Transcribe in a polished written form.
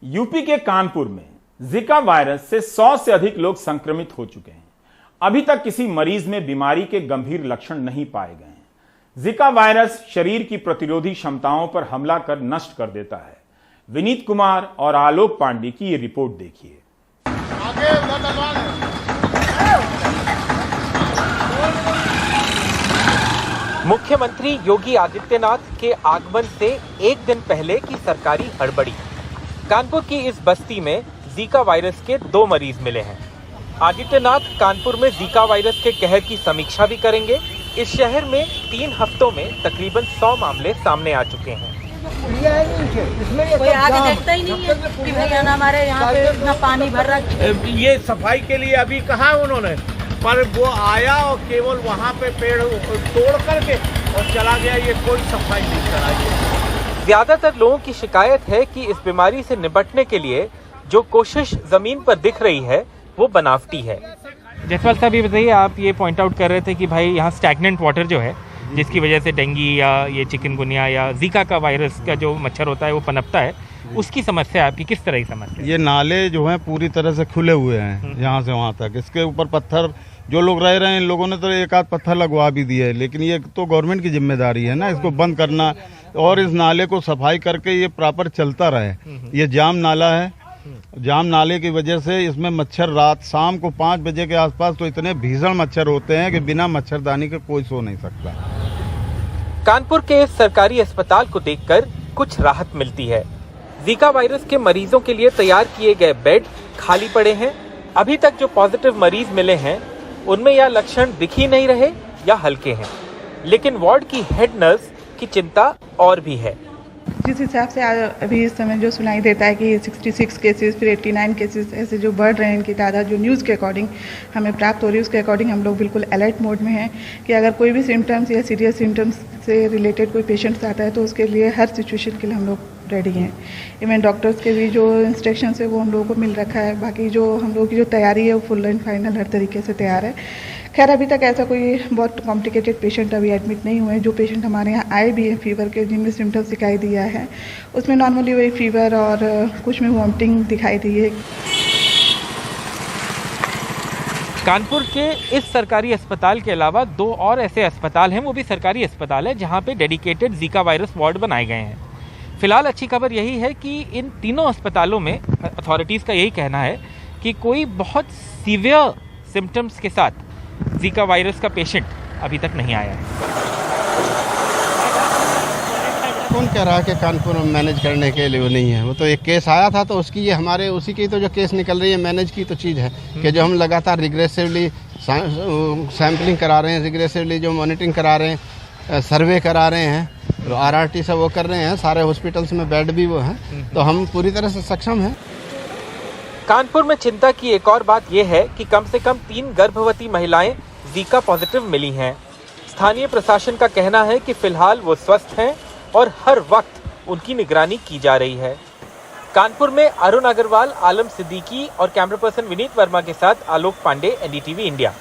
UP के कानपुर में जिका वायरस से 100 से अधिक लोग संक्रमित हो चुके हैं। अभी तक किसी मरीज में बीमारी के गंभीर लक्षण नहीं पाए गए हैं। जिका वायरस शरीर की प्रतिरोधी क्षमताओं पर हमला कर नष्ट कर देता है। विनीत कुमार और आलोक पांडे की ये रिपोर्ट देखिए। मुख्यमंत्री योगी आदित्यनाथ के आगमन से एक दिन पहले की सरकारी हड़बड़ी। कानपुर की इस बस्ती में जीका वायरस के 2 मरीज मिले हैं। आदित्यनाथ कानपुर में जीका वायरस के कहर की समीक्षा भी करेंगे। इस शहर में 3 हफ्तों में तकरीबन 100 मामले सामने आ चुके हैं। कोई आगे देखता ही नहीं है कि भैया ना हमारे यहाँ पे इतना पानी भर रहा है। ये सफाई के लिए अभी कहा उन्होंने, पर वो आया और केवल वहाँ पे पेड़ तोड़ करके और चला गया। ये कोई सफाई नहीं कराई। ज्यादातर लोगों की शिकायत है कि इस बीमारी से निपटने के लिए जो कोशिश जमीन पर दिख रही है वो बनावटी है। जसवाल साहब ये बताइए, आप ये पॉइंट आउट कर रहे थे कि भाई यहाँ स्टैग्नेंट वाटर जो है जिसकी वजह से डेंगू या ये चिकनगुनिया या जीका का वायरस का जो मच्छर होता है वो पनपता है, उसकी समस्या आपकी किस तरह की समस्या? ये नाले जो हैं पूरी तरह से खुले हुए हैं यहाँ से वहाँ तक। इसके ऊपर पत्थर जो लोग रह रहे हैं, इन लोगों ने तो एक आध पत्थर लगवा भी दिए, लेकिन ये तो गवर्नमेंट की जिम्मेदारी है ना इसको बंद करना और इस नाले को सफाई करके ये प्रॉपर चलता रहे। ये जाम नाला है, जाम नाले की वजह से इसमें मच्छर रात शाम को 5 बजे के आसपास तो इतने भीषण मच्छर होते हैं कि बिना मच्छरदानी के कोई सो नहीं सकता। कानपुर के इस सरकारी अस्पताल को देखकर कुछ राहत मिलती है। जीका वायरस के मरीजों के लिए तैयार किए गए बेड खाली पड़े हैं। अभी तक जो पॉजिटिव मरीज मिले हैं उनमें या लक्षण दिख ही नहीं रहे या हल्के हैं, लेकिन वार्ड की हेड नर्स की चिंता और भी है। जिस हिसाब से अभी इस समय जो सुनाई देता है कि 66 केसेस फिर 89 केसेस ऐसे जो बढ़ रहे हैं, इनकी तादाद जो न्यूज़ के अकॉर्डिंग हमें प्राप्त हो रही है उसके अकॉर्डिंग हम लोग बिल्कुल अलर्ट मोड में हैं कि अगर कोई भी सिम्टम्स या सीरियस सिम्टम्स से रिलेटेड कोई पेशेंट्स आता है तो उसके लिए हर सिचुएशन के लिए हम लोग रेडी हैं। इवन डॉक्टर्स के भी जो इंस्ट्रक्शंस है वो हम लोगों को मिल रखा है। बाकी जो हम लोगों की जो तैयारी है वो फुल एंड फाइनल हर तरीके से तैयार है। खैर अभी तक ऐसा कोई बहुत कॉम्प्लिकेटेड पेशेंट अभी एडमिट नहीं हुए। जो पेशेंट हमारे यहाँ आए भी हैं फीवर के, जिनमें सिम्टम्स दिखाई दिया है, उसमें नॉर्मली वही फीवर और कुछ में वॉमिटिंग दिखाई दी है। कानपुर के इस सरकारी अस्पताल के अलावा 2 और ऐसे अस्पताल हैं, वो भी सरकारी अस्पताल है जहाँ पे डेडिकेटेड जीका वायरस वार्ड बनाए गए हैं। फिलहाल अच्छी खबर यही है कि इन तीनों अस्पतालों में अथॉरिटीज़ का यही कहना है कि कोई बहुत सीवियर सिम्टम्स के साथ जीका वायरस का पेशेंट अभी तक नहीं आया है। कौन कह रहा है कि कानपुर में मैनेज करने के लिए वो नहीं है? वो तो एक केस आया था तो उसकी ये हमारे उसी की तो जो केस निकल रही है मैनेज की तो चीज़ है कि जो हम लगातार रिग्रेसिवली सैम्पलिंग करा रहे हैं, रिग्रेसिवली जो मॉनिटरिंग करा रहे हैं, सर्वे करा रहे हैं, तो RRT सब वो कर रहे हैं। सारे हॉस्पिटल्स में बेड भी वो हैं, तो हम पूरी तरह से सक्षम हैं। कानपुर में चिंता की एक और बात यह है कि कम से कम 3 गर्भवती महिलाएं जीका पॉजिटिव मिली हैं। स्थानीय प्रशासन का कहना है कि फिलहाल वो स्वस्थ हैं और हर वक्त उनकी निगरानी की जा रही है। कानपुर में अरुण अग्रवाल, आलम सिद्दीकी और कैमरा पर्सन विनीत वर्मा के साथ आलोक पांडे, NDTV इंडिया।